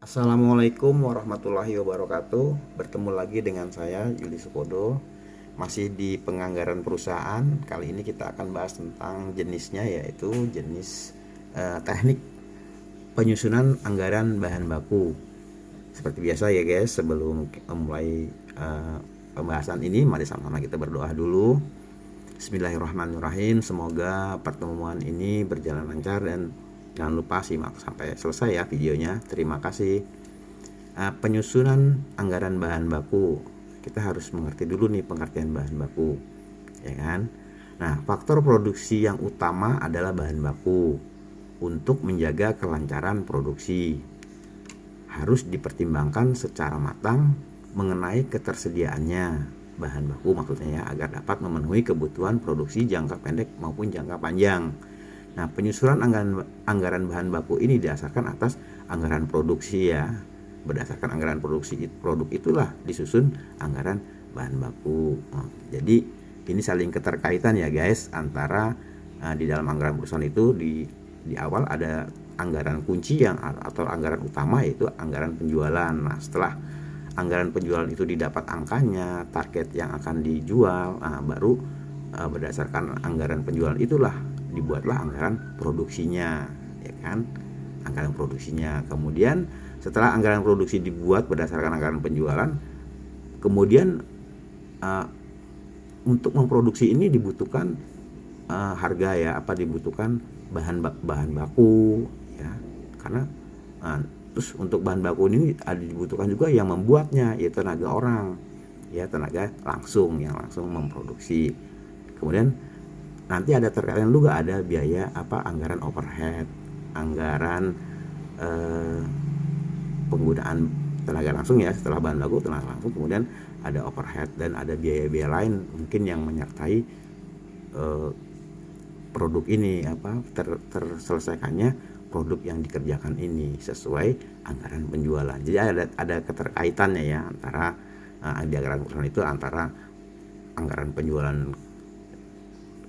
Assalamualaikum warahmatullahi wabarakatuh. Bertemu lagi dengan saya Yuli Sukodo. Masih di penganggaran perusahaan. Kali ini kita akan bahas tentang jenisnya, yaitu jenis teknik penyusunan anggaran bahan baku. Seperti biasa ya guys, sebelum memulai pembahasan ini, mari sama-sama kita berdoa dulu. Bismillahirrahmanirrahim. Semoga pertemuan ini berjalan lancar dan jangan lupa simak sampai selesai ya videonya. Terima kasih. Penyusunan anggaran bahan baku. Kita harus mengerti dulu nih pengertian bahan baku, ya kan? Nah, faktor produksi yang utama adalah bahan baku. Untuk menjaga kelancaran produksi, harus dipertimbangkan secara matang mengenai ketersediaannya bahan baku, maksudnya ya, agar dapat memenuhi kebutuhan produksi jangka pendek maupun jangka panjang. Nah, penyusunan anggaran bahan baku ini didasarkan atas anggaran produksi ya. Berdasarkan anggaran produksi produk itulah disusun anggaran bahan baku. Jadi ini saling keterkaitan ya guys, antara di dalam anggaran perusahaan itu di awal ada anggaran kunci yang atau anggaran utama, yaitu anggaran penjualan. Nah, setelah anggaran penjualan itu didapat angkanya, target yang akan dijual, baru berdasarkan anggaran penjualan itulah dibuatlah anggaran produksinya, ya kan? Anggaran produksinya. Kemudian setelah anggaran produksi dibuat berdasarkan anggaran penjualan, kemudian untuk memproduksi ini dibutuhkan harga ya, dibutuhkan bahan baku ya, karena terus untuk bahan baku ini dibutuhkan juga yang membuatnya, yaitu tenaga orang ya, tenaga langsung yang langsung memproduksi. Kemudian nanti ada terkait juga ada biaya anggaran overhead, anggaran penggunaan tenaga langsung ya, setelah bahan baku tenaga langsung, kemudian ada overhead dan ada biaya-biaya lain mungkin yang menyertai produk ini terselesaikannya produk yang dikerjakan ini sesuai anggaran penjualan. Jadi ada keterkaitannya ya antara di anggaran perusahaan itu, antara anggaran penjualan,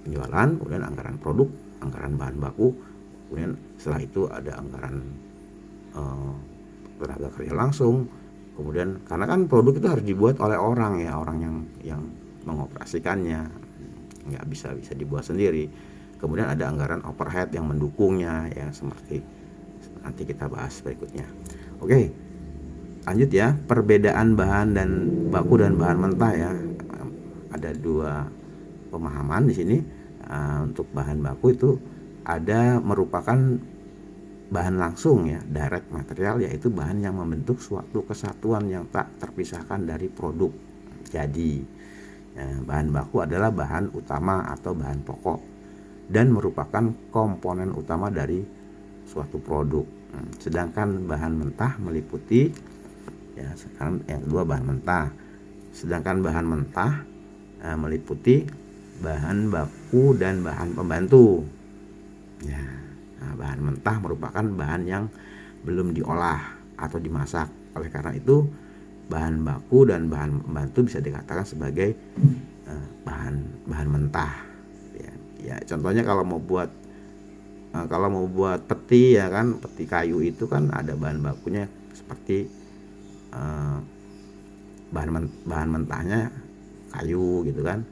kemudian anggaran produk, anggaran bahan baku, kemudian setelah itu ada anggaran tenaga kerja langsung. Kemudian karena kan produk itu harus dibuat oleh orang ya, orang yang mengoperasikannya, nggak bisa dibuat sendiri. Kemudian ada anggaran overhead yang mendukungnya ya, seperti nanti kita bahas berikutnya. Oke, lanjut ya. Perbedaan bahan dan baku dan bahan mentah ya. Ada dua pemahaman di sini. Untuk bahan baku itu ada merupakan bahan langsung ya, direct material, yaitu bahan yang membentuk suatu kesatuan yang tak terpisahkan dari produk. Jadi bahan baku adalah bahan utama atau bahan pokok dan merupakan komponen utama dari suatu produk. Sedangkan bahan mentah meliputi ya, sekarang yang kedua bahan mentah. Sedangkan bahan mentah meliputi bahan baku dan bahan pembantu. Ya, bahan mentah merupakan bahan yang belum diolah atau dimasak. Oleh karena itu, bahan baku dan bahan pembantu bisa dikatakan sebagai bahan mentah. Ya, contohnya kalau mau buat peti ya kan, peti kayu itu kan ada bahan bakunya seperti bahan mentahnya kayu gitu kan.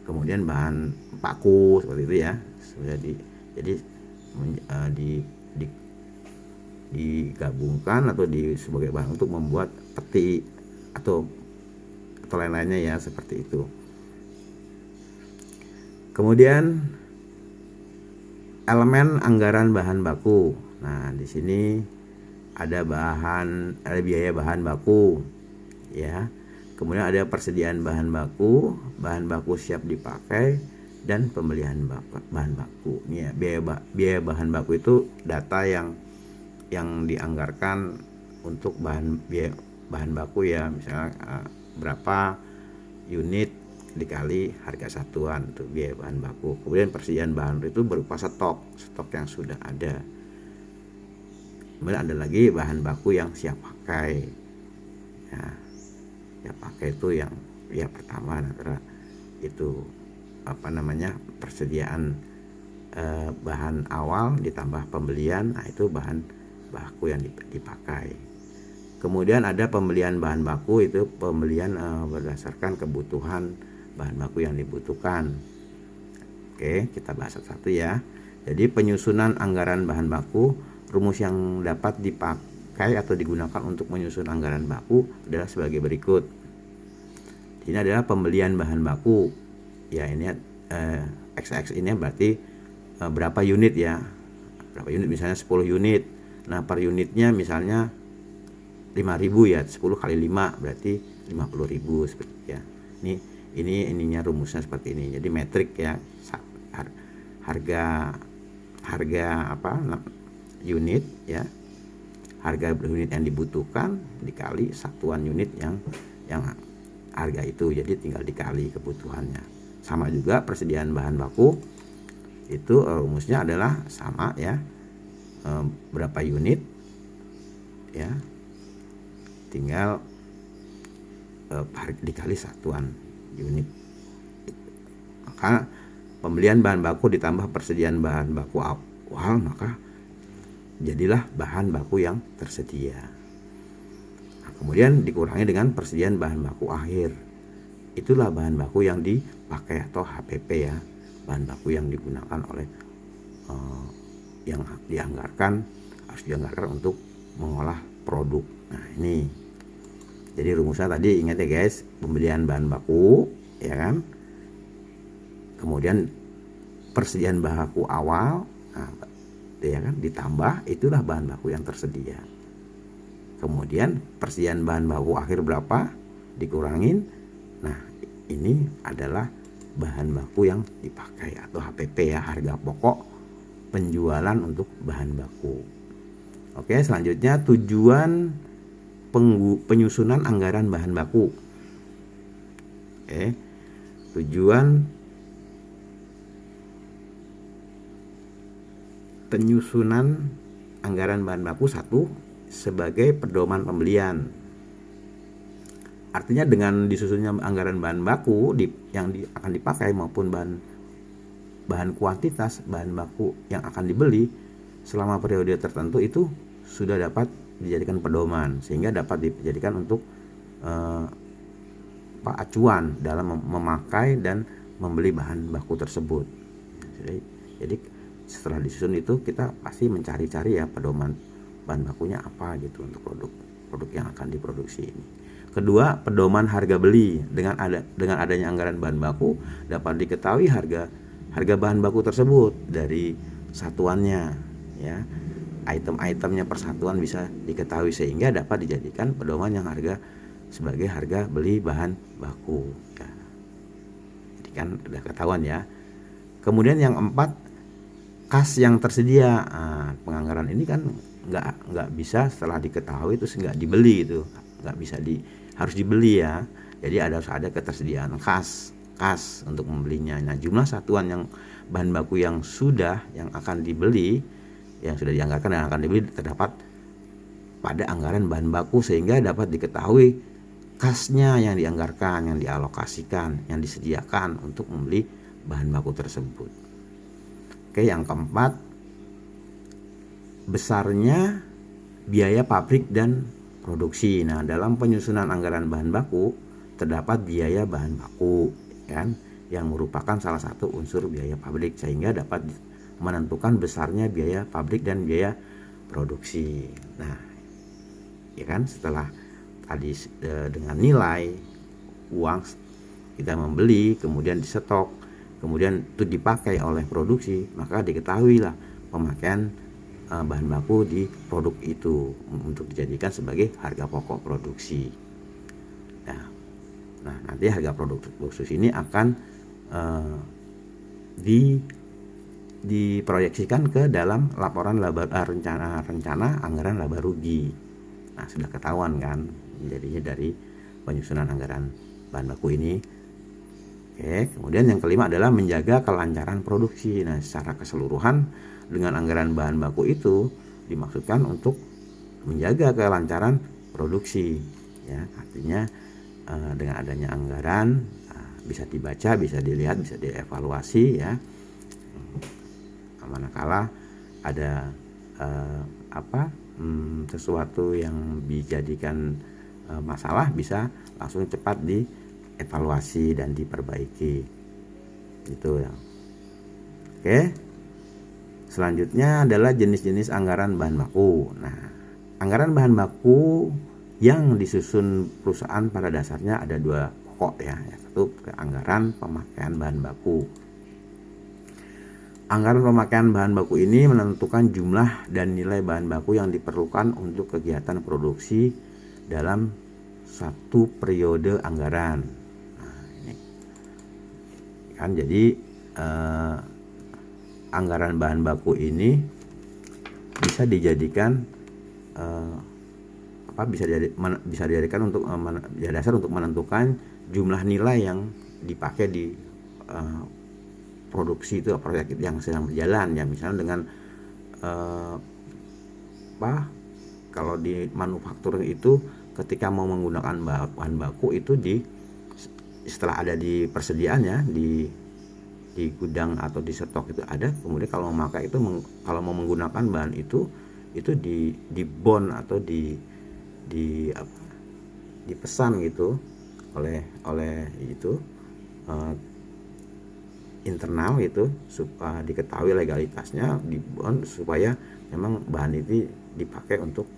Kemudian bahan paku seperti itu ya. Jadi digabungkan atau sebagai bahan untuk membuat peti atau lain-lainnya ya, seperti itu. Kemudian elemen anggaran bahan baku. Nah, di sini ada biaya bahan baku ya. Kemudian ada persediaan bahan baku siap dipakai, dan pembelian bahan baku. Ini ya, biaya bahan baku itu data yang dianggarkan untuk biaya bahan baku ya, misalnya berapa unit dikali harga satuan untuk biaya bahan baku. Kemudian persediaan bahan itu berupa stok yang sudah ada. Kemudian ada lagi bahan baku yang siap pakai. Ya, siap pakai itu yang pertama antara itu persediaan bahan awal ditambah pembelian. Nah, itu bahan baku yang dipakai. Kemudian ada pembelian bahan baku, itu pembelian berdasarkan kebutuhan bahan baku yang dibutuhkan. Oke, kita bahas satu-satu ya. Jadi penyusunan anggaran bahan baku, rumus yang dapat dipakai atau digunakan untuk menyusun anggaran baku adalah sebagai berikut. Ini adalah pembelian bahan baku. Ya, ini XX ini berarti berapa unit ya. Berapa unit, misalnya 10 unit. Nah, per unitnya misalnya 5.000 ya, 10 kali 5 berarti 50.000 seperti ya. Ininya rumusnya seperti ini. Jadi metrik ya, harga apa unit ya, harga unit yang dibutuhkan dikali satuan unit yang harga itu, jadi tinggal dikali kebutuhannya. Sama juga persediaan bahan baku itu rumusnya adalah sama ya, berapa unit ya, tinggal dikali satuan unit. Maka pembelian bahan baku ditambah persediaan bahan baku awal, maka jadilah bahan baku yang tersedia. Nah, kemudian dikurangi dengan persediaan bahan baku akhir. Itulah bahan baku yang dipakai atau HPP ya, bahan baku yang digunakan oleh yang harus dianggarkan untuk mengolah produk. Nah, ini jadi rumusnya tadi, ingat ya guys, pembelian bahan baku ya kan, kemudian persediaan bahan baku awal, nah, ya kan, ditambah itulah bahan baku yang tersedia. Kemudian persediaan bahan baku akhir berapa, dikurangin. Nah, ini adalah bahan baku yang dipakai atau HPP ya, harga pokok penjualan untuk bahan baku. Oke, selanjutnya tujuan penyusunan anggaran bahan baku. Oke, tujuan penyusunan anggaran bahan baku satu, sebagai pedoman pembelian. Artinya dengan disusunnya anggaran bahan baku yang akan dipakai maupun bahan kuantitas bahan baku yang akan dibeli selama periode tertentu itu sudah dapat dijadikan pedoman, sehingga dapat dijadikan untuk acuan dalam memakai dan membeli bahan baku tersebut. Jadi setelah disusun itu kita pasti mencari-cari ya pedoman bahan bakunya apa gitu untuk produk yang akan diproduksi ini. Kedua, pedoman harga beli. Dengan adanya anggaran bahan baku dapat diketahui harga bahan baku tersebut dari satuannya ya. Item-itemnya persatuan bisa diketahui sehingga dapat dijadikan pedoman yang sebagai harga beli bahan baku ya. Jadi kan udah ketahuan ya. Kemudian yang keempat, kas yang tersedia. Nah, penganggaran ini kan nggak bisa setelah diketahui terus nggak dibeli, itu nggak bisa harus dibeli ya. Jadi harus ada ketersediaan kas untuk membelinya. Nah, jumlah satuan yang bahan baku yang akan dibeli, yang sudah dianggarkan dan akan dibeli terdapat pada anggaran bahan baku, sehingga dapat diketahui kasnya yang dianggarkan, yang dialokasikan, yang disediakan untuk membeli bahan baku tersebut. Oke, yang keempat, besarnya biaya pabrik dan produksi. Nah, dalam penyusunan anggaran bahan baku terdapat biaya bahan baku kan, yang merupakan salah satu unsur biaya pabrik, sehingga dapat menentukan besarnya biaya pabrik dan biaya produksi. Nah, ya kan, setelah tadi dengan nilai uang kita membeli, kemudian disetok, kemudian itu dipakai oleh produksi, maka diketahuilah pemakaian bahan baku di produk itu untuk dijadikan sebagai harga pokok produksi. Nah, nanti harga produk khusus ini akan diproyeksikan ke dalam laporan rencana anggaran laba rugi. Nah, sudah ketahuan kan jadinya dari penyusunan anggaran bahan baku ini. Oke, kemudian yang kelima adalah menjaga kelancaran produksi. Nah, secara keseluruhan dengan anggaran bahan baku itu dimaksudkan untuk menjaga kelancaran produksi ya. Artinya dengan adanya anggaran bisa dibaca, bisa dilihat, bisa dievaluasi ya. Manakala ada sesuatu yang dijadikan masalah bisa langsung cepat dievaluasi dan diperbaiki gitu ya. Oke, selanjutnya adalah jenis-jenis anggaran bahan baku. Nah, anggaran bahan baku yang disusun perusahaan pada dasarnya ada dua pokok ya. Satu, anggaran pemakaian bahan baku. Anggaran pemakaian bahan baku ini menentukan jumlah dan nilai bahan baku yang diperlukan untuk kegiatan produksi dalam satu periode anggaran. Nah, ini kan jadi anggaran bahan baku ini bisa dijadikan bisa dijadikan untuk dasar untuk menentukan jumlah nilai yang dipakai di produksi itu, proyek yang sedang berjalan ya. Misalnya dengan kalau di manufaktur itu ketika mau menggunakan bahan baku itu setelah ada di persediaannya di gudang atau di stok itu ada, kemudian kalau memakai itu kalau mau menggunakan bahan itu di bond atau dipesan gitu oleh itu internal itu supaya diketahui legalitasnya di bond supaya memang bahan itu dipakai untuk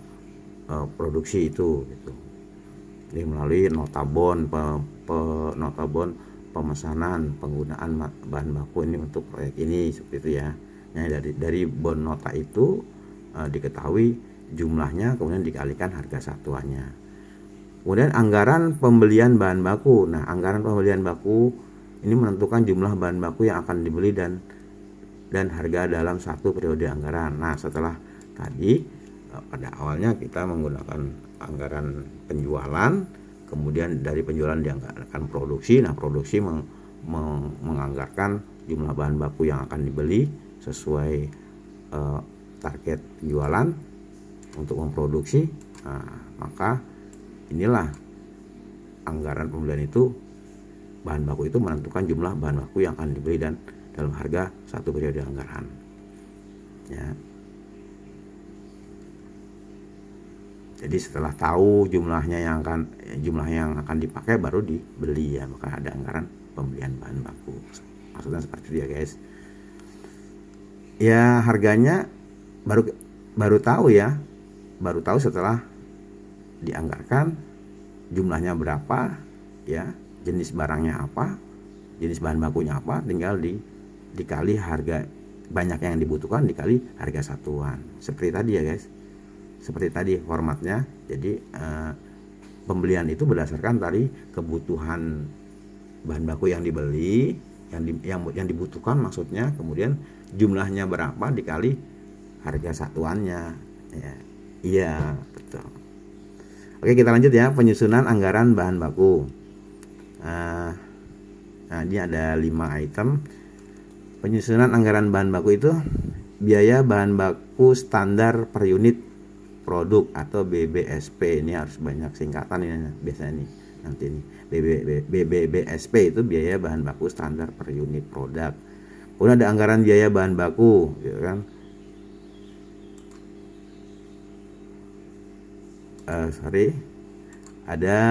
produksi itu gitu. Jadi melalui nota bond pemesanan penggunaan bahan baku ini untuk proyek ini seperti itu ya. Nah, dari bond nota itu diketahui jumlahnya kemudian dikalikan harga satuannya. Kemudian anggaran pembelian bahan baku. Nah, anggaran pembelian baku ini menentukan jumlah bahan baku yang akan dibeli dan harga dalam satu periode anggaran. Nah, setelah tadi pada awalnya kita menggunakan anggaran penjualan, kemudian dari penjualan dianggarkan produksi. Nah, produksi menganggarkan jumlah bahan baku yang akan dibeli sesuai target penjualan untuk memproduksi. Nah, maka inilah anggaran pembelian itu, bahan baku itu menentukan jumlah bahan baku yang akan dibeli dan dalam harga satu periode anggaran ya. Jadi setelah tahu jumlah yang akan dipakai baru dibeli ya, maka ada anggaran pembelian bahan baku. Maksudnya seperti itu ya guys. Ya, harganya baru tahu setelah dianggarkan jumlahnya berapa ya, jenis barangnya apa, jenis bahan bakunya apa, tinggal dikali harga banyak yang dibutuhkan dikali harga satuan. Seperti tadi ya guys, seperti tadi formatnya. Jadi pembelian itu berdasarkan dari kebutuhan bahan baku yang dibeli, yang dibutuhkan maksudnya, kemudian jumlahnya berapa dikali harga satuannya ya. Iya betul. Oke, kita lanjut ya, penyusunan anggaran bahan baku. Nah, ini ada 5 item. Penyusunan anggaran bahan baku itu biaya bahan baku standar per unit produk atau BBSP. Ini harus banyak singkatan ini biasanya nih. Nanti ini BBSP itu biaya bahan baku standar per unit produk. Kemudian ada anggaran biaya bahan baku, gitu kan. Ada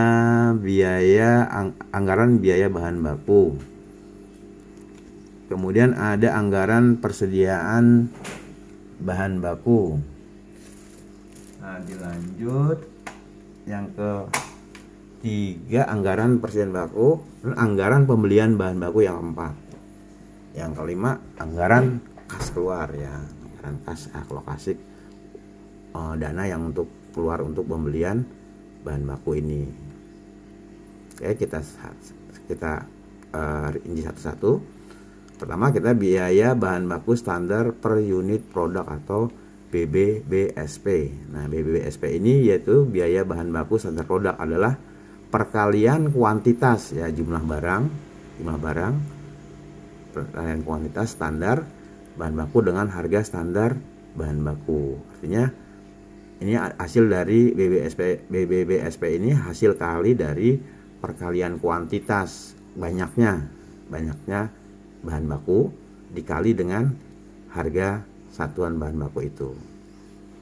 anggaran biaya bahan baku. Kemudian ada anggaran persediaan bahan baku. Nah, dilanjut yang ketiga anggaran persediaan baku, anggaran pembelian bahan baku yang keempat. Yang kelima anggaran kas keluar ya, anggaran kas alokasi dana yang untuk keluar untuk pembelian bahan baku ini. Oke, kita rinci satu-satu. Pertama, kita biaya bahan baku standar per unit produk atau BBBSP. Nah, BBBSP ini yaitu biaya bahan baku standar produk adalah perkalian kuantitas ya, jumlah barang, perkalian kuantitas standar bahan baku dengan harga standar bahan baku. Artinya ini hasil dari BBBSP ini hasil kali dari perkalian kuantitas banyaknya bahan baku dikali dengan harga satuan bahan baku itu.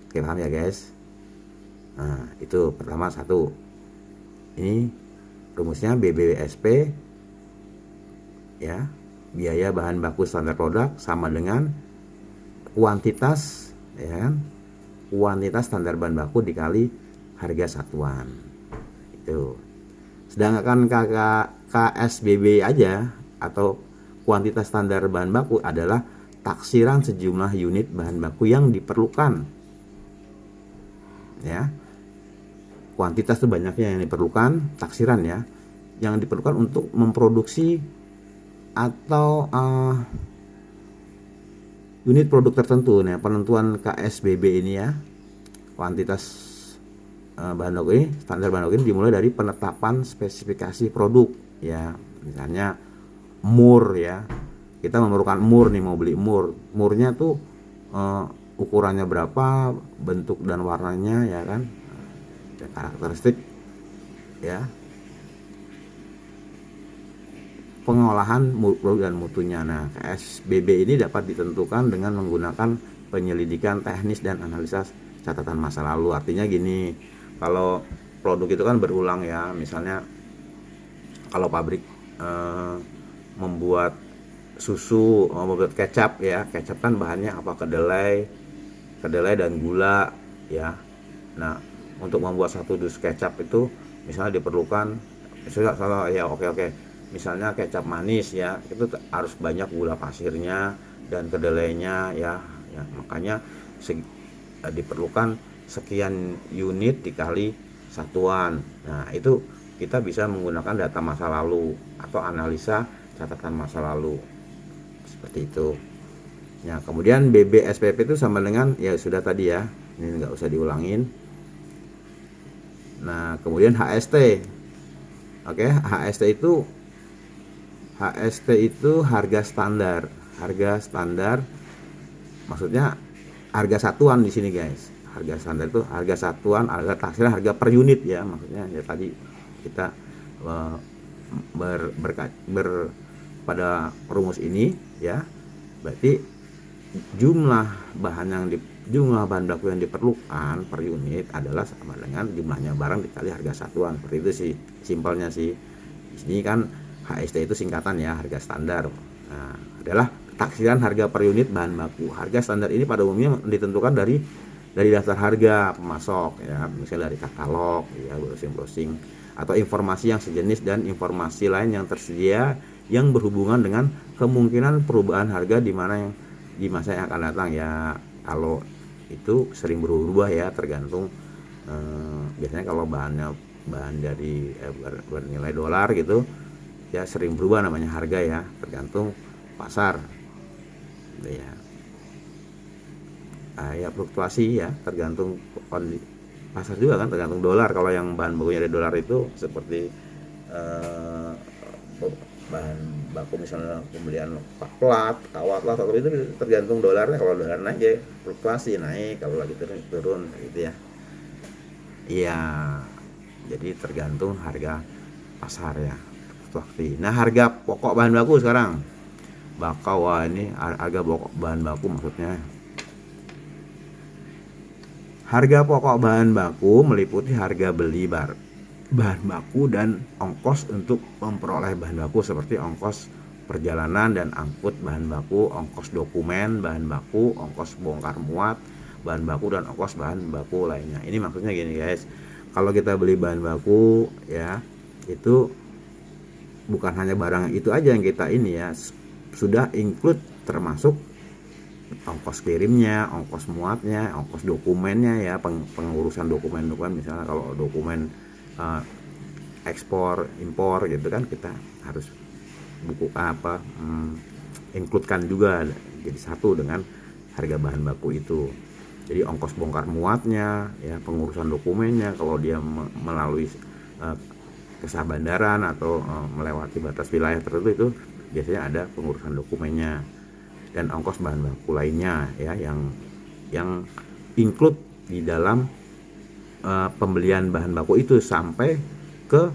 Oke, paham ya guys? Itu pertama, satu. Ini rumusnya BBSP ya, biaya bahan baku standar produk sama dengan kuantitas ya kan, kuantitas standar bahan baku dikali harga satuan. Itu. Sedangkan KSBB aja atau kuantitas standar bahan baku adalah taksiran sejumlah unit bahan baku yang diperlukan. Ya. Kuantitas itu banyaknya yang diperlukan, taksiran ya, yang diperlukan untuk memproduksi atau unit produk tertentu. Nah, penentuan KSBB ini ya, kuantitas bahan baku ini, standar bahan baku ini dimulai dari penetapan spesifikasi produk ya. Misalnya mur ya, kita memerlukan mur nih, mau beli mur, murnya tuh ukurannya berapa, bentuk dan warnanya ya kan, karakteristik ya, pengolahan produk dan mutunya. Nah, KSBB ini dapat ditentukan dengan menggunakan penyelidikan teknis dan analisa catatan masa lalu. Artinya gini, kalau produk itu kan berulang ya, misalnya kalau pabrik membuat susu, membuat kecap ya, kecap kan bahannya apa, kedelai dan gula ya. Nah, untuk membuat satu dus kecap itu misalnya diperlukan, misalnya ya oke, misalnya kecap manis ya, itu harus banyak gula pasirnya dan kedelainya ya, makanya diperlukan sekian unit dikali satuan. Nah, itu kita bisa menggunakan data masa lalu atau analisa catatan masa lalu seperti itu. Nah, kemudian BBSPP itu sama dengan ya sudah tadi ya, ini nggak usah diulangin. Nah, kemudian HST. Oke, HST itu harga standar. Harga standar maksudnya harga satuan di sini, guys. Harga standar itu harga satuan, harga taksiran, harga per unit ya. Maksudnya ya tadi kita pada rumus ini ya. Berarti jumlah bahan baku yang diperlukan per unit adalah sama dengan jumlahnya barang dikali harga satuan. Seperti itu sih simpelnya sih. Di sini kan HST itu singkatan ya, harga standar. Nah, adalah taksiran harga per unit bahan baku. Harga standar ini pada umumnya ditentukan dari daftar harga pemasok ya, misalnya dari katalog ya, browsing atau informasi yang sejenis dan informasi lain yang tersedia yang berhubungan dengan kemungkinan perubahan harga di masa yang akan datang ya. Kalau itu sering berubah ya, tergantung biasanya kalau bahan dari bernilai dolar gitu ya, sering berubah namanya harga ya, tergantung pasar ya. Ya fluktuasi ya, tergantung pasar juga kan, tergantung dolar. Kalau yang bahan bakunya dari dolar itu seperti bahan baku misalnya pembelian plat, kawat lah, atau itu tergantung dolarnya. Kalau dolar naik ya fluktuasi naik, kalau lagi turun gitu ya. Iya, jadi tergantung harga pasar ya, fluktuasi. Nah, harga pokok bahan baku sekarang wah ini harga pokok bahan baku, maksudnya harga pokok bahan baku meliputi harga beli bahan baku dan ongkos untuk memperoleh bahan baku, seperti ongkos perjalanan dan angkut bahan baku, ongkos dokumen bahan baku, ongkos bongkar muat bahan baku, dan ongkos bahan baku lainnya. Ini maksudnya gini, guys. Kalau kita beli bahan baku ya, itu bukan hanya barang itu aja yang kita ini ya, sudah include termasuk ongkos kirimnya, ongkos muatnya, ongkos dokumennya ya, pengurusan dokumen misalnya kalau dokumen ekspor impor gitu kan, kita harus includekan juga jadi satu dengan harga bahan baku itu. Jadi ongkos bongkar muatnya ya, pengurusan dokumennya kalau dia melalui kesah bandaran atau melewati batas wilayah tertentu, itu biasanya ada pengurusan dokumennya, dan ongkos bahan baku lainnya ya yang include di dalam pembelian bahan baku itu sampai ke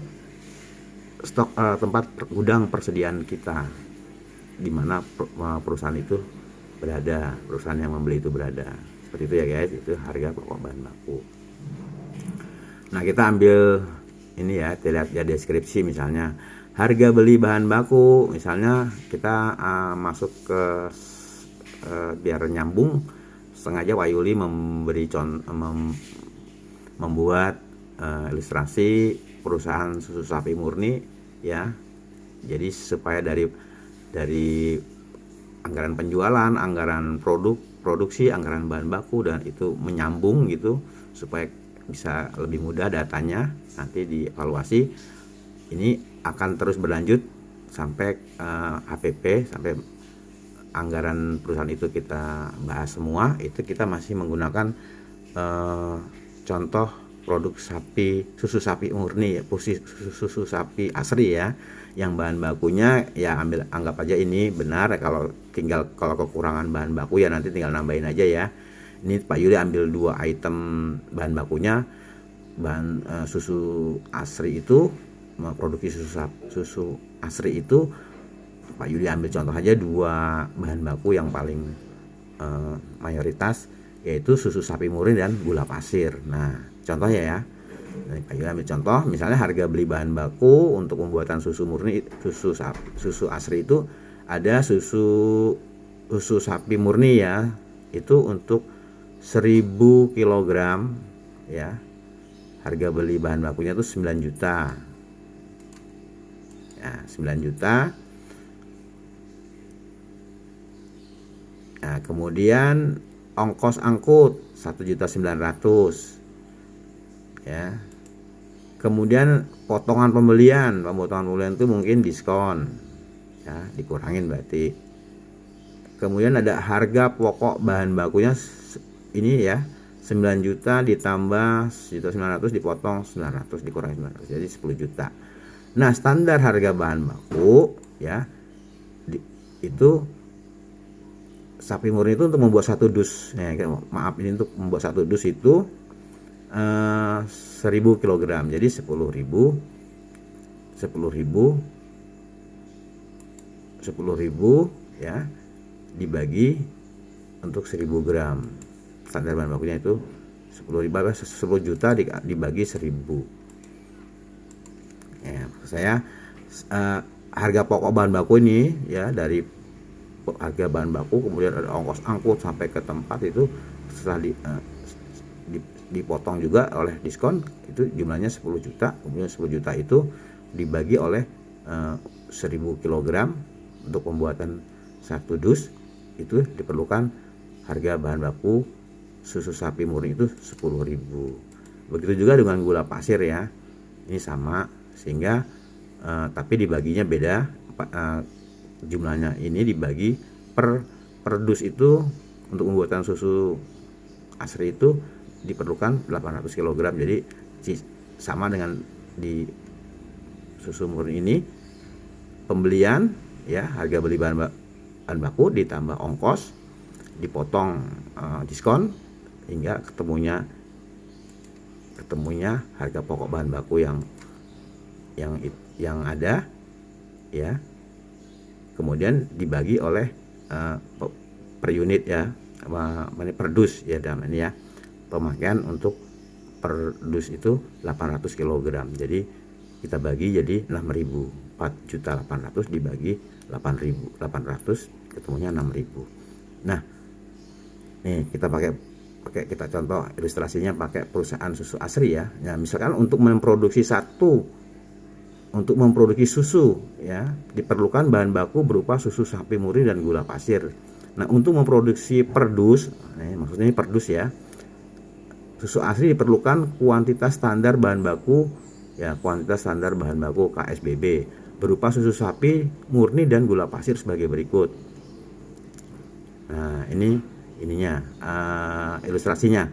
stok tempat gudang persediaan kita, di mana perusahaan itu berada, perusahaan yang membeli itu berada. Seperti itu ya, guys. Itu harga pokok bahan baku. Nah, kita ambil ini ya, kita lihat ya deskripsi, misalnya harga beli bahan baku, misalnya kita masuk ke biar nyambung, sengaja Wayuli memberi membuat ilustrasi perusahaan susu sapi murni ya. Jadi supaya dari anggaran penjualan, anggaran produksi, anggaran bahan baku, dan itu menyambung gitu, supaya bisa lebih mudah datanya nanti dievaluasi. Ini akan terus berlanjut sampai HPP, sampai anggaran perusahaan itu kita bahas semua. Itu kita masih menggunakan contoh produk susu sapi murni, susu sapi asri ya, yang bahan bakunya ya anggap aja ini benar. Kalau kekurangan bahan baku ya nanti tinggal nambahin aja ya. Ini Pak Yuli ambil 2 item bahan bakunya. Bahan susu asri itu, memproduksi susu asri itu, Pak Yuli ambil contoh aja 2 bahan baku yang paling mayoritas, yaitu susu sapi murni dan gula pasir. Nah, contohnya ya, Pak Yuli ambil contoh, misalnya harga beli bahan baku untuk pembuatan susu murni, susu asri itu ada susu sapi murni ya, itu untuk 1000 kg ya, harga beli bahan bakunya itu 9 juta ya, 9 juta. Nah, kemudian ongkos angkut 1.900.000 ya. Kemudian potongan pembelian itu mungkin diskon ya, dikurangin berarti. Kemudian ada harga pokok bahan bakunya ini ya, 9 juta ditambah 1.900.000 dipotong 900, dikurangi 900, jadi 10 juta. Nah, standar harga bahan baku ya, itu sapi murni itu untuk membuat 1 dus ya, maaf, ini untuk membuat 1 dus itu 1000 kg, jadi 10.000 ya, dibagi untuk 1000 gram. Standar bahan bakunya itu 10 juta dibagi 1000 ya. Maksud saya harga pokok bahan baku ini ya, dari harga bahan baku kemudian ada ongkos angkut sampai ke tempat, itu setelah dipotong juga oleh diskon, itu jumlahnya 10 juta. Kemudian 10 juta itu dibagi oleh 1000 kg untuk pembuatan 1 dus, itu diperlukan harga bahan baku susu sapi murni itu 10.000. Begitu juga dengan gula pasir ya, ini sama, sehingga tapi dibaginya beda, jumlahnya ini dibagi per dus. Itu untuk pembuatan susu asri itu diperlukan 800 kg, jadi sama dengan di susu murni ini. Pembelian ya, harga beli bahan baku ditambah ongkos dipotong diskon, hingga ketemunya harga pokok bahan baku yang ada ya, kemudian dibagi oleh per unit ya, per dus ya, dalam ini ya, pemakaian untuk per dus itu 800 kg. Jadi kita bagi jadi 6.000. 4.800.000 dibagi 8.800 ketemunya 6.000. Nah, nih kita kita contoh ilustrasinya pakai perusahaan susu asri ya. Nah, misalkan untuk memproduksi susu ya, diperlukan bahan baku berupa susu sapi murni dan gula pasir. Nah, untuk memproduksi per dus, maksudnya ini per dus ya, susu asli diperlukan kuantitas standar bahan baku ya, KSBB berupa susu sapi murni dan gula pasir sebagai berikut. Nah, ininya ilustrasinya.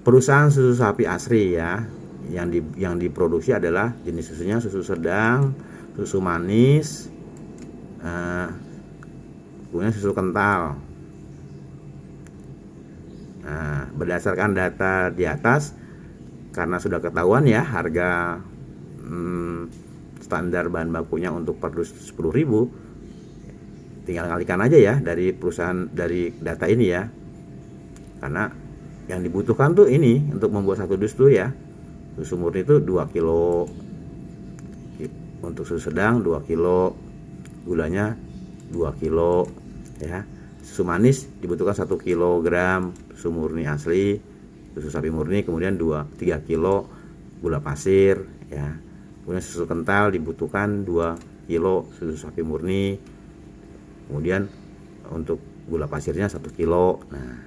Perusahaan susu sapi asri ya, yang diproduksi adalah jenis susunya susu sedang, susu manis, kemudian susu kental. Nah, berdasarkan data di atas, karena sudah ketahuan ya harga standar bahan bakunya untuk per dus 10.000, tinggal kalikan aja ya dari data ini ya, karena yang dibutuhkan tuh ini untuk membuat 1 dus tuh ya Susu murni itu 2 kilo, untuk susu sedang 2 kilo, gulanya 2 kilo ya. Susu manis dibutuhkan 1 kilogram susu murni asli, susu sapi murni, kemudian 3 kilo gula pasir ya. Kemudian susu kental dibutuhkan 2 kilo susu sapi murni, kemudian untuk gula pasirnya 1 kilo. Nah,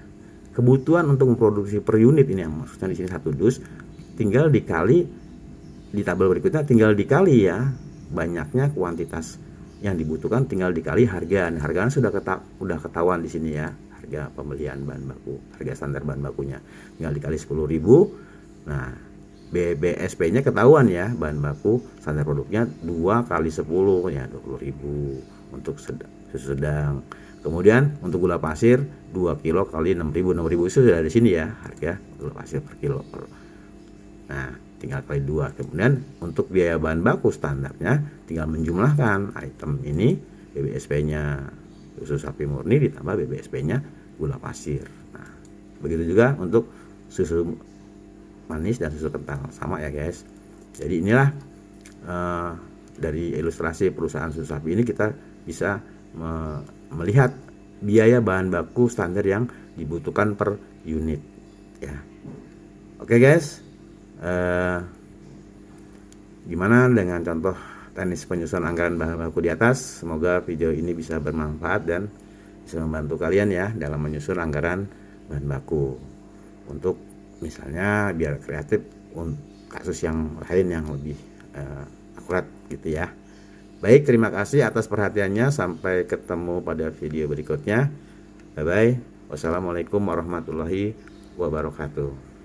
kebutuhan untuk memproduksi per unit ini, yang maksudnya di sini 1 dus, tinggal dikali di tabel berikutnya, tinggal dikali ya banyaknya kuantitas yang dibutuhkan, tinggal dikali harga. Nah, harganya sudah ketahuan di sini ya, harga pembelian bahan baku, harga standar bahan bakunya tinggal dikali 10.000. Nah, BBSP-nya ketahuan ya, bahan baku standar produknya 2 kali 10 ya 20.000 untuk susu sedang. Kemudian untuk gula pasir 2 kilo kali 6.000 itu sudah di sini ya, harga gula pasir per kilo. Nah, tinggal kali 2. Kemudian untuk biaya bahan baku standarnya tinggal menjumlahkan item ini, BBSP-nya susu sapi murni ditambah BBSP-nya gula pasir. Nah, begitu juga untuk susu manis dan susu kental, sama ya guys. Jadi inilah dari ilustrasi perusahaan susu sapi ini kita bisa melihat biaya bahan baku standar yang dibutuhkan per unit ya. Oke guys, gimana dengan contoh teknis penyusunan anggaran bahan baku di atas? Semoga video ini bisa bermanfaat dan bisa membantu kalian ya dalam menyusun anggaran bahan baku, untuk misalnya biar kreatif kasus yang lain yang lebih akurat gitu ya. Baik, terima kasih atas perhatiannya. Sampai ketemu pada video berikutnya. Bye bye. Wassalamualaikum warahmatullahi wabarakatuh.